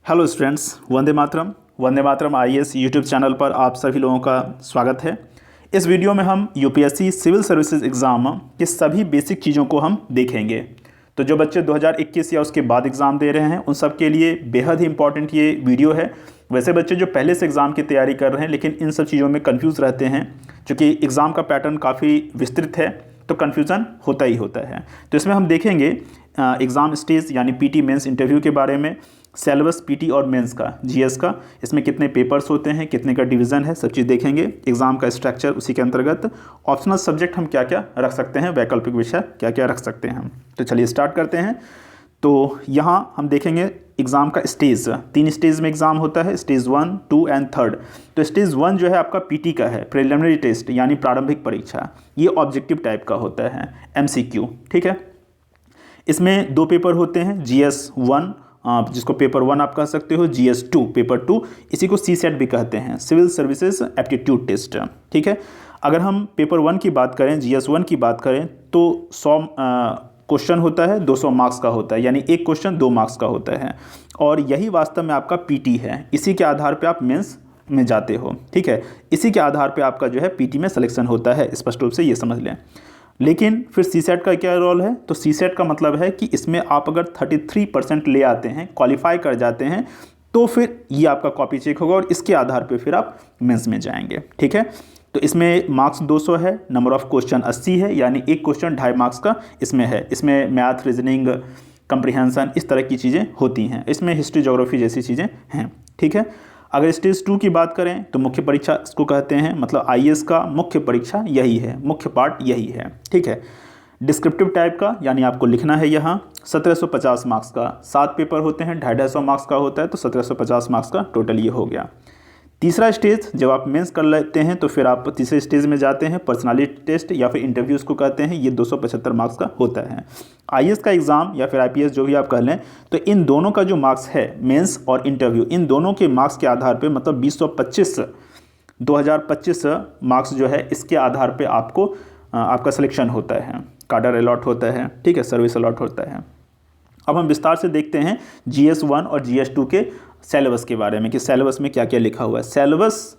Hello students, Vande Mataram IAS YouTube channel पर आप सभी लोगों का स्वागत है। इस वीडियो में हम यूपीएससी सिविल सर्विसेज एग्ज़ाम के सभी बेसिक चीज़ों को हम देखेंगे। तो जो बच्चे 2021 या उसके बाद एग्ज़ाम दे रहे हैं उन सब के लिए बेहद ही इंपॉर्टेंट ये वीडियो है। वैसे बच्चे जो पहले से एग्ज़ाम की तैयारी कर रहे हैं लेकिन इन सब चीज़ों में कन्फ्यूज़ रहते हैं, क्योंकि एग्ज़ाम का पैटर्न काफ़ी विस्तृत है तो कन्फ्यूज़न होता ही होता है। तो इसमें हम देखेंगे एग्ज़ाम स्टेज यानी पीटी मेंस इंटरव्यू के बारे में, सिलेबस पीटी और मेंस का, जीएस का, इसमें कितने पेपर्स होते हैं, कितने का डिवीज़न है, सब चीज़ देखेंगे। एग्ज़ाम का स्ट्रक्चर, उसी के अंतर्गत ऑप्शनल सब्जेक्ट हम क्या क्या रख सकते हैं, वैकल्पिक विषय क्या क्या रख सकते हैं हम। तो चलिए स्टार्ट करते हैं। तो यहाँ हम देखेंगे एग्ज़ाम का स्टेज, 3 स्टेज में एग्ज़ाम होता है, स्टेज 1, 2 एंड 3। तो स्टेज 1 जो है आपका पीटी का है, प्रिलिमिनरी टेस्ट यानी प्रारंभिक परीक्षा। ये ऑब्जेक्टिव टाइप का होता है, एमसीक्यू, ठीक है। इसमें 2 पेपर होते हैं, जीएस 1 जिसको पेपर 1 आप कह सकते हो, जीएस 2 पेपर 2, इसी को सीसेट भी कहते हैं, सिविल सर्विसेज एप्टीट्यूड टेस्ट, ठीक है। अगर हम पेपर 1 की बात करें, जीएस 1 की बात करें तो 100 क्वेश्चन होता है, 200 मार्क्स का होता है, यानी एक क्वेश्चन 2 मार्क्स का होता है। और यही वास्तव में आपका पीटी है, इसी के आधार पर आप मेंस में जाते हो, ठीक है। इसी के आधार पर आपका जो है पीटी में सिलेक्शन होता है, स्पष्ट रूप से ये समझ लें। लेकिन फिर सीसेट का क्या रोल है? तो सीसेट का मतलब है कि इसमें आप अगर 33% ले आते हैं, क्वालिफाई कर जाते हैं, तो फिर ये आपका कॉपी चेक होगा और इसके आधार पे फिर आप मेंस में जाएंगे, ठीक है। तो इसमें मार्क्स 200 है, नंबर ऑफ क्वेश्चन 80 है, यानी एक क्वेश्चन 2.5 मार्क्स का इसमें है। इसमें मैथ, रीजनिंग, कंप्रीहेंशन, इस तरह की चीज़ें होती हैं। इसमें हिस्ट्री, ज्योग्राफी जैसी चीज़ें हैं, ठीक है। अगर स्टेज 2 की बात करें तो मुख्य परीक्षा इसको कहते हैं, मतलब आईएएस का मुख्य परीक्षा यही है, मुख्य पार्ट यही है, ठीक है। डिस्क्रिप्टिव टाइप का, यानी आपको लिखना है यहाँ 1750 मार्क्स का, 7 पेपर होते हैं, 250 मार्क्स का होता है, तो 1750 मार्क्स का टोटल ये हो गया। तीसरा स्टेज जब आप मेंस कर लेते हैं तो फिर आप तीसरे स्टेज में जाते हैं, पर्सनालिटी टेस्ट या फिर इंटरव्यूज़ को कहते हैं, ये 275 मार्क्स का होता है। आईएएस का एग्ज़ाम या फिर आईपीएस जो भी आप कह लें, तो इन दोनों का जो मार्क्स है, मेंस और इंटरव्यू, इन दोनों के मार्क्स के आधार पे, मतलब 2025 मार्क्स जो है इसके आधार पे आपको आपका सिलेक्शन होता है, काडर अलॉट होता है, ठीक है, सर्विस अलॉट होता है। अब हम विस्तार से देखते हैं जीएस 1 और जीएस 2 के सिलेबस के बारे में कि सिलेबस में क्या क्या लिखा हुआ है। सिलेबस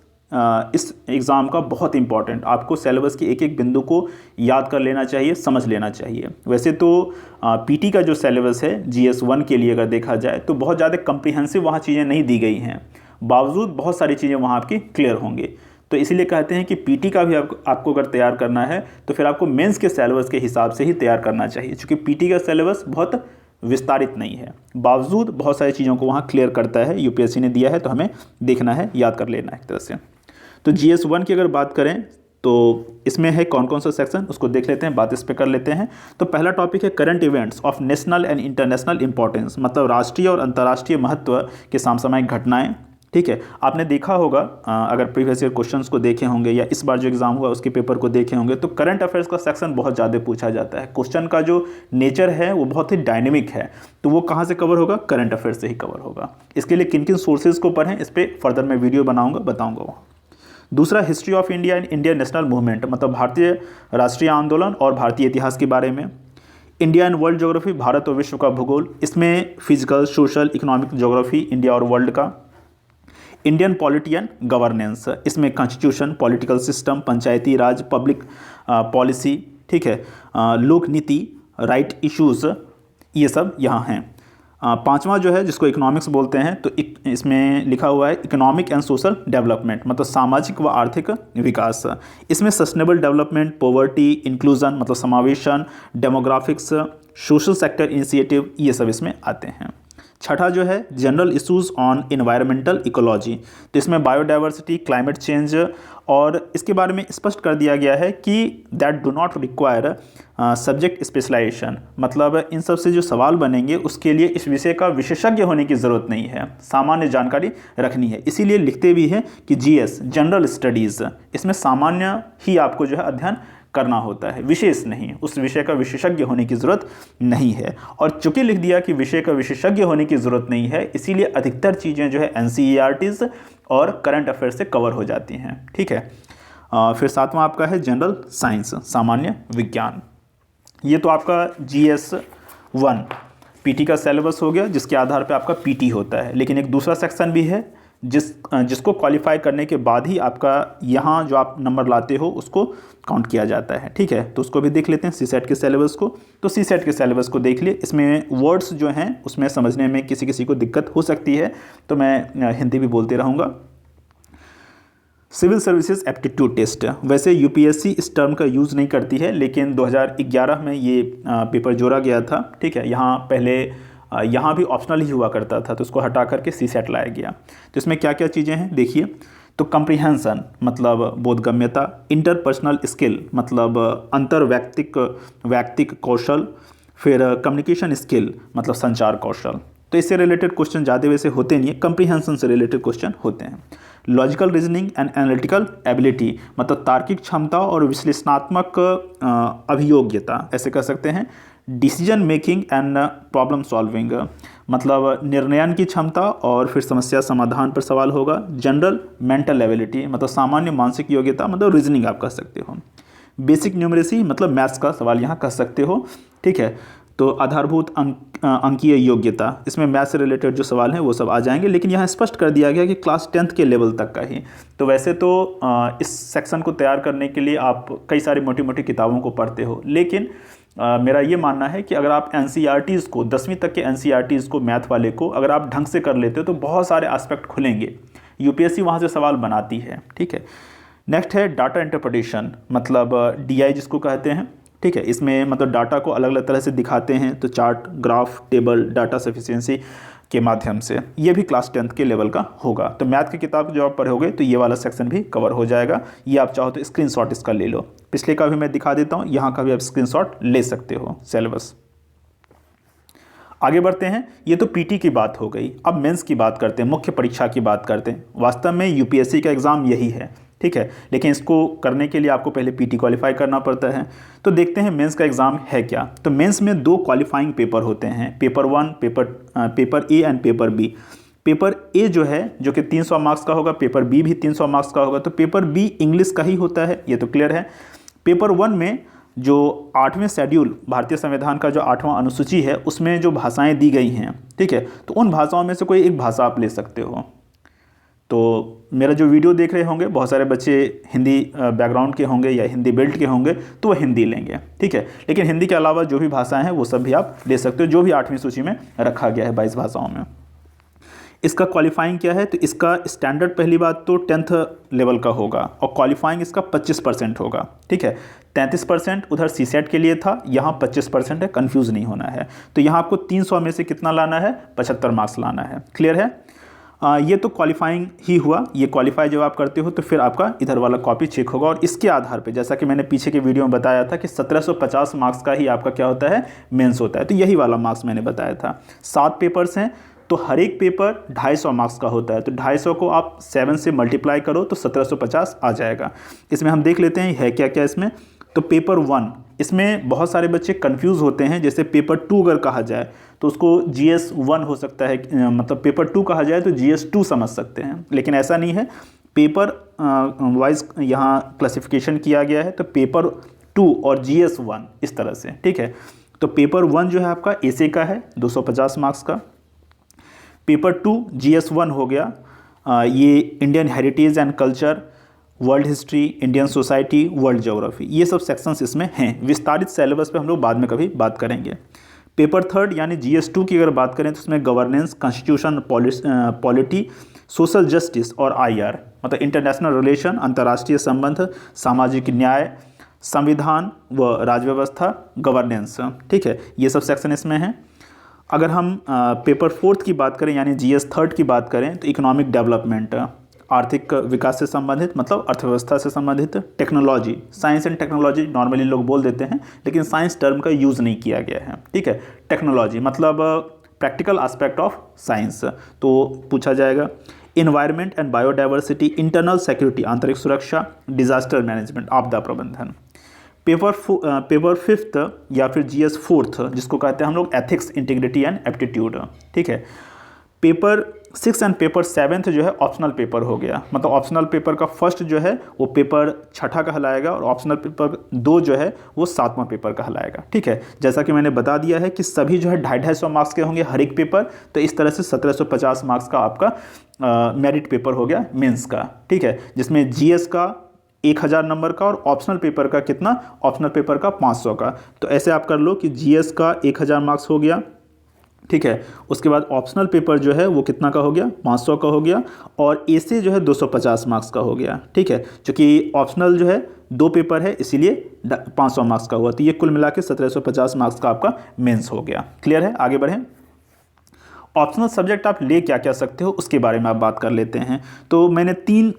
इस एग्ज़ाम का बहुत इंपॉर्टेंट, आपको सिलेबस के एक एक बिंदु को याद कर लेना चाहिए, समझ लेना चाहिए। वैसे तो पीटी का जो सिलेबस है जीएस 1 के लिए अगर देखा जाए तो बहुत ज़्यादा कम्प्रीहेंसिव वहाँ चीज़ें नहीं दी गई हैं, बावजूद बहुत सारी चीज़ें वहाँ आपकी क्लियर होंगी। तो इसीलिए कहते हैं कि पीटी का भी आपको अगर तैयार करना है तो फिर आपको मेंस के सिलेबस के हिसाब से ही तैयार करना चाहिए, क्योंकि पीटी का सिलेबस बहुत विस्तारित नहीं है, बावजूद बहुत सारी चीज़ों को वहाँ क्लियर करता है, यूपीएससी ने दिया है, तो हमें देखना है, याद कर लेना है एक तरह से। तो जीएस 1 की अगर बात करें तो इसमें है कौन कौन सा सेक्शन, उसको देख लेते हैं, बात इस पर कर लेते हैं। तो पहला टॉपिक है current events of national and international importance, मतलब राष्ट्रीय और अंतर्राष्ट्रीय महत्व के समसामयिक घटनाएं, ठीक है। आपने देखा होगा, अगर प्रीवियस ईयर क्वेश्चंस को देखे होंगे या इस बार जो एग्जाम हुआ उसके पेपर को देखे होंगे, तो करंट अफेयर्स का सेक्शन बहुत ज़्यादा पूछा जाता है। क्वेश्चन का जो नेचर है वो बहुत ही डायनेमिक है, तो वो कहाँ से कवर होगा? करंट अफेयर्स से ही कवर होगा। इसके लिए किन किन सोर्सेज को पढ़ें, इस पर फर्दर मैं वीडियो बताऊँगा वहाँ। दूसरा, history of India and Indian national movement, मतलब भारतीय राष्ट्रीय आंदोलन और भारतीय इतिहास के बारे में। India and world geography, Bharat और विश्व का भूगोल, इसमें physical, social, economic geography India और वर्ल्ड का। इंडियन पॉलिटी एंड गवर्नेंस, इसमें कॉन्स्टिट्यूशन, पॉलिटिकल सिस्टम, पंचायती राज, पब्लिक पॉलिसी, ठीक है, लोक नीति, राइट इश्यूज़, ये सब यहाँ हैं। पांचवा जो है जिसको इकोनॉमिक्स बोलते हैं, तो इसमें लिखा हुआ है इकोनॉमिक एंड सोशल डेवलपमेंट, मतलब सामाजिक व आर्थिक विकास। इसमें सस्टेनेबल डेवलपमेंट, पॉवर्टी, इंक्लूजन मतलब समावेशन, डेमोग्राफिक्स, सोशल सेक्टर इनिशिएटिव, ये सब इसमें आते हैं। छठा जो है general issues on environmental ecology, तो इसमें बायोडाइवर्सिटी, क्लाइमेट चेंज, और इसके बारे में स्पष्ट कर दिया गया है कि that do not require subject specialisation, मतलब इन सब से जो सवाल बनेंगे उसके लिए इस विषय का विशेषज्ञ होने की ज़रूरत नहीं है, सामान्य जानकारी रखनी है। इसीलिए लिखते भी हैं कि जीएस जनरल स्टडीज़, इसमें सामान्य ही आपको जो है अध्ययन करना होता है, विशेष नहीं, उस विषय का विशेषज्ञ होने की ज़रूरत नहीं है। और चूंकि लिख दिया कि विषय का विशेषज्ञ होने की ज़रूरत नहीं है, इसीलिए अधिकतर चीज़ें जो है एनसीईआरटीज़ और करंट अफेयर से कवर हो जाती हैं, ठीक है। फिर सातवां आपका है जनरल साइंस, सामान्य विज्ञान। ये तो आपका जीएस 1। पीटी का सिलेबस हो गया जिसके आधार पे आपका पीटी होता है, लेकिन एक दूसरा सेक्शन भी है जिसको क्वालिफाई करने के बाद ही आपका यहाँ जो आप नंबर लाते हो उसको काउंट किया जाता है। ठीक है, तो उसको भी देख लेते हैं सीसेट के सिलेबस को। तो सीसेट के सिलेबस को देख लिए, इसमें वर्ड्स जो हैं उसमें समझने में किसी किसी को दिक्कत हो सकती है, तो मैं हिंदी भी बोलते रहूँगा। सिविल सर्विसेज एप्टीट्यूड टेस्ट, वैसे यूपीएससी इस टर्म का यूज़ नहीं करती है, लेकिन 2011 में ये पेपर जोड़ा गया था। ठीक है, यहाँ पहले यहाँ भी ऑप्शनल ही हुआ करता था, तो उसको हटा करके सीसेट लाया गया। तो इसमें क्या क्या चीज़ें हैं देखिए। तो कंप्रीहेंशन मतलब बोधगम्यता, इंटरपर्सनल स्किल मतलब वैयक्तिक कौशल, फिर कम्युनिकेशन स्किल मतलब संचार कौशल। तो इससे रिलेटेड क्वेश्चन ज़्यादा वैसे होते नहीं है, कंप्रीहेंशन से रिलेटेड क्वेश्चन होते हैं। Logical reasoning and analytical ability मतलब तार्किक क्षमता और विश्लेषणात्मक अभियोग्यता, ऐसे कह सकते हैं। Decision making and problem solving मतलब निर्णयन की क्षमता और फिर समस्या समाधान पर सवाल होगा। जनरल मेंटल एबिलिटी मतलब सामान्य मानसिक योग्यता मतलब रीजनिंग आप कह सकते हो। बेसिक न्यूमरेसी मतलब मैथ्स का सवाल यहाँ कह सकते हो। ठीक है, तो आधारभूत अंकीय योग्यता, इसमें मैथ्स से रिलेटेड जो सवाल हैं वो सब आ जाएंगे, लेकिन यहाँ स्पष्ट कर दिया गया कि क्लास 10th के लेवल तक का ही। तो वैसे तो इस सेक्शन को तैयार करने के लिए आप कई सारी मोटी मोटी किताबों को पढ़ते हो, लेकिन मेरा ये मानना है कि अगर आप NCERTs को 10वीं तक के NCERTs को मैथ वाले को अगर आप ढंग से कर लेते हो तो बहुत सारे एस्पेक्ट खुलेंगे, यूपीएससी वहाँ से सवाल बनाती है। ठीक है, नेक्स्ट है डाटा इंटरप्रिटेशन मतलब DI जिसको कहते हैं। ठीक है, इसमें मतलब डाटा को अलग अलग तरह से दिखाते हैं, तो chart, graph, table, data sufficiency के माध्यम से। ये भी क्लास 10th के लेवल का होगा। तो मैथ की किताब जो आप पढ़ोगे तो ये वाला सेक्शन भी कवर हो जाएगा। ये आप चाहो तो स्क्रीनशॉट इसका ले लो, पिछले का भी मैं दिखा देता हूँ, यहाँ का भी आप स्क्रीनशॉट ले सकते हो सिलेबस। आगे बढ़ते हैं, ये तो पीटी की बात हो गई। अब मेंस की बात करते हैं, मुख्य परीक्षा की बात करते हैं। वास्तव में यूपीएससी का एग्ज़ाम यही है। ठीक है, लेकिन इसको करने के लिए आपको पहले पीटी क्वालिफाई करना पड़ता है। तो देखते हैं मेंस का एग्ज़ाम है क्या। तो मेंस में 2 क्वालिफाइंग पेपर होते हैं, paper 1 paper A and paper B. Paper A जो है जो कि 300 मार्क्स का होगा, पेपर बी भी 300 मार्क्स का होगा। तो पेपर बी इंग्लिश का ही होता है, ये तो क्लियर है। पेपर 1 में जो 8वें शेड्यूल भारतीय संविधान का जो 8वां अनुसूची है उसमें जो भाषाएं दी गई हैं, ठीक है, तो उन भाषाओं में से कोई एक भाषा आप ले सकते हो। तो मेरा जो वीडियो देख रहे होंगे बहुत सारे बच्चे हिंदी बैकग्राउंड के होंगे या हिंदी बेल्ट के होंगे, तो वो हिंदी लेंगे। ठीक है, लेकिन हिंदी के अलावा जो भी भाषाएं हैं वो सब भी आप ले सकते हो, जो भी 8वीं सूची में रखा गया है 22 भाषाओं में। इसका क्वालिफाइंग क्या है, तो इसका स्टैंडर्ड पहली बात तो 10th लेवल का होगा और क्वालिफाइंग इसका 25% होगा। ठीक है, 33% उधर सीसेट के लिए था, यहाँ 25% है, कंफ्यूज नहीं होना है। तो यहाँ आपको 300 में से कितना लाना है, 75 मार्क्स लाना है। क्लियर है, ये तो क्वालिफाइंग ही हुआ। ये क्वालिफाई जब आप करते हो तो फिर आपका इधर वाला कॉपी चेक होगा और इसके आधार पे जैसा कि मैंने पीछे के वीडियो में बताया था कि 1750 मार्क्स का ही आपका क्या होता है, मेंस होता है। तो यही वाला मार्क्स मैंने बताया था। 7 पेपर्स हैं तो हर एक पेपर 250 मार्क्स का होता है। तो 250 को आप 7 से मल्टीप्लाई करो तो 1750 आ जाएगा। इसमें हम देख लेते हैं है क्या क्या इसमें। तो पेपर 1, इसमें बहुत सारे बच्चे कंफ्यूज होते हैं, जैसे पेपर 2 अगर कहा जाए तो उसको GS 1 हो सकता है, मतलब पेपर 2 कहा जाए तो GS 2 समझ सकते हैं, लेकिन ऐसा नहीं है। पेपर वाइज यहाँ क्लासिफिकेशन किया गया है, तो पेपर 2 और GS 1 इस तरह से। ठीक है, तो पेपर 1 जो है आपका ऐसे का है 250 मार्क्स का। पेपर 2 GS 1 हो गया, ये Indian heritage and culture, world history, Indian society, world geography, ये सब सेक्शंस इसमें हैं। विस्तारित सिलेबस पे हम लोग बाद में कभी बात करेंगे। पेपर 3 यानी GS 2 की अगर बात करें तो उसमें governance, constitution, polity, social justice और IR मतलब इंटरनेशनल रिलेशन, अंतर्राष्ट्रीय संबंध, सामाजिक न्याय, संविधान व राज्य व्यवस्था, गवर्नेंस। ठीक है, ये सब सेक्शन इसमें हैं। अगर हम पेपर 4 की बात करें यानी GS 3 की बात करें तो इकोनॉमिक डेवलपमेंट, आर्थिक विकास से संबंधित मतलब अर्थव्यवस्था से संबंधित, technology, science and technology normally लोग बोल देते हैं लेकिन साइंस टर्म का यूज़ नहीं किया गया है। ठीक है, टेक्नोलॉजी मतलब प्रैक्टिकल एस्पेक्ट ऑफ साइंस, तो पूछा जाएगा। Environment and biodiversity, internal security, आंतरिक सुरक्षा, डिजास्टर मैनेजमेंट, आपदा प्रबंधन। पेपर 5 या फिर GS 4 जिसको कहते हैं हम लोग एथिक्स, इंटीग्रिटी एंड एप्टीट्यूड। ठीक है, पेपर 6 एंड पेपर 7 जो है ऑप्शनल पेपर हो गया, मतलब ऑप्शनल पेपर का फर्स्ट जो है वो पेपर छठा कहलाएगा और ऑप्शनल पेपर 2 जो है वो 7वां पेपर कहलाएगा। ठीक है, जैसा कि मैंने बता दिया है कि सभी जो है 250-250 मार्क्स के होंगे हर एक पेपर, तो इस तरह से 1750 मार्क्स का आपका मेरिट पेपर हो गया मेंस का। ठीक है, जिसमें जीएस का 1000 नंबर का और ऑप्शनल पेपर का कितना, ऑप्शनल पेपर का 500 का। तो ऐसे आप कर लो कि जीएस का 1000 मार्क्स हो गया। ठीक है, उसके बाद ऑप्शनल पेपर जो है वो कितना का हो गया, 500 का हो गया, और एसे जो है 250 मार्क्स का हो गया। ठीक है, क्योंकि ऑप्शनल जो है 2 पेपर है इसीलिए 500 मार्क्स का हुआ, तो ये कुल मिला के 1750 मार्क्स का आपका मेंस हो गया। क्लियर है, आगे बढ़ें। ऑप्शनल सब्जेक्ट आप ले क्या क्या सकते हो उसके बारे में आप बात कर लेते हैं। तो मैंने 3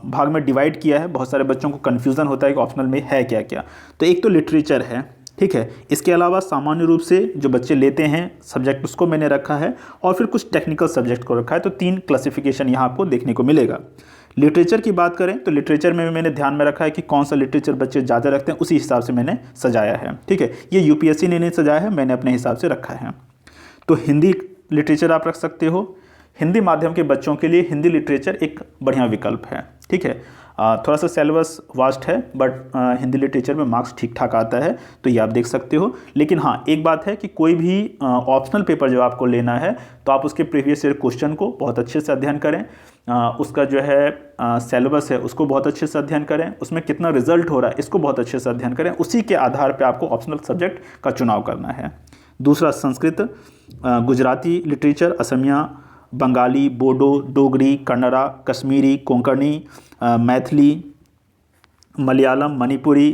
भाग में डिवाइड किया है, बहुत सारे बच्चों को कन्फ्यूज़न होता है कि ऑप्शनल में है क्या क्या। तो एक तो लिटरेचर है, ठीक है, इसके अलावा सामान्य रूप से जो बच्चे लेते हैं सब्जेक्ट उसको मैंने रखा है, और फिर कुछ टेक्निकल सब्जेक्ट को रखा है। तो 3 क्लासिफिकेशन यहाँ आपको देखने को मिलेगा। लिटरेचर की बात करें तो लिटरेचर में मैंने ध्यान में रखा है कि कौन सा लिटरेचर बच्चे ज़्यादा रखते हैं, उसी हिसाब से मैंने सजाया है। ठीक है, ये यूपीएससी ने नहीं सजाया है, मैंने अपने हिसाब से रखा है। तो हिंदी लिटरेचर आप रख सकते हो। हिंदी माध्यम के बच्चों के लिए हिंदी लिटरेचर एक बढ़िया विकल्प है। ठीक है, थोड़ा सा सिलेबस वास्ट है, बट हिंदी लिटरेचर में मार्क्स ठीक ठाक आता है, तो ये आप देख सकते हो। लेकिन हाँ, एक बात है कि कोई भी ऑप्शनल पेपर जो आपको लेना है तो आप उसके प्रीवियस ईयर क्वेश्चन को बहुत अच्छे से अध्ययन करें, उसका जो है सिलेबस है उसको बहुत अच्छे से अध्ययन करें, उसमें कितना रिजल्ट हो रहा है इसको बहुत अच्छे से अध्ययन करें, उसी के आधार पर आपको ऑप्शनल सब्जेक्ट का चुनाव करना है। दूसरा संस्कृत, गुजराती लिटरेचर, असमिया, बंगाली, बोडो, डोगरी, कन्नड़ा, कश्मीरी, कोंकणी, मैथिली, मलयालम, मणिपुरी,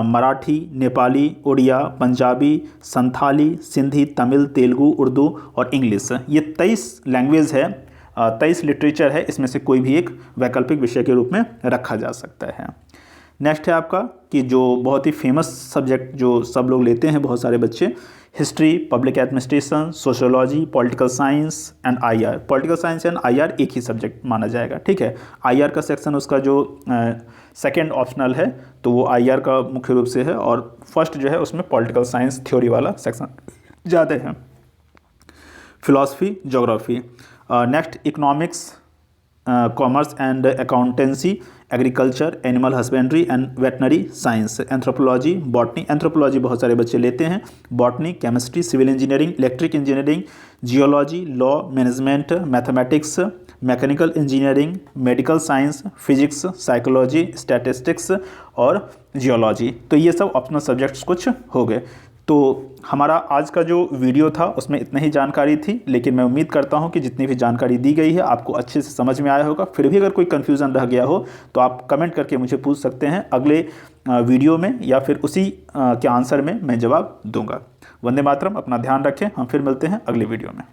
मराठी, नेपाली, उड़िया, पंजाबी, संथाली, सिंधी, तमिल, तेलुगु, उर्दू और इंग्लिश। ये 23 लैंग्वेज है, 23 लिटरेचर है, इसमें से कोई भी एक वैकल्पिक विषय के रूप में रखा जा सकता है। नेक्स्ट है आपका कि जो बहुत ही फेमस सब्जेक्ट जो सब लोग लेते हैं बहुत सारे बच्चे, history, public administration, sociology, political science and IR. Political science and IR एक ही सब्जेक्ट माना जाएगा। ठीक है, आईआर का सेक्शन उसका जो सेकंड ऑप्शनल है तो वो आईआर का मुख्य रूप से है, और फर्स्ट जो है उसमें पॉलिटिकल साइंस थ्योरी वाला सेक्शन ज़्यादा है। Philosophy, geography. Next economics, commerce and accountancy, agriculture, animal husbandry and veterinary science, anthropology, botany. Anthropology बहुत सारे बच्चे लेते हैं। Botany, chemistry, civil engineering, electric engineering, geology, law, management, mathematics, mechanical engineering, medical science, physics, psychology, statistics और geology. तो ये सब optional subjects कुछ हो गए। तो हमारा आज का जो वीडियो था उसमें इतना ही जानकारी थी, लेकिन मैं उम्मीद करता हूं कि जितनी भी जानकारी दी गई है आपको अच्छे से समझ में आया होगा। फिर भी अगर कोई कन्फ्यूज़न रह गया हो तो आप कमेंट करके मुझे पूछ सकते हैं, अगले वीडियो में या फिर उसी के आंसर में मैं जवाब दूंगा। वंदे मातरम, अपना ध्यान रखें, हम फिर मिलते हैं अगले वीडियो में।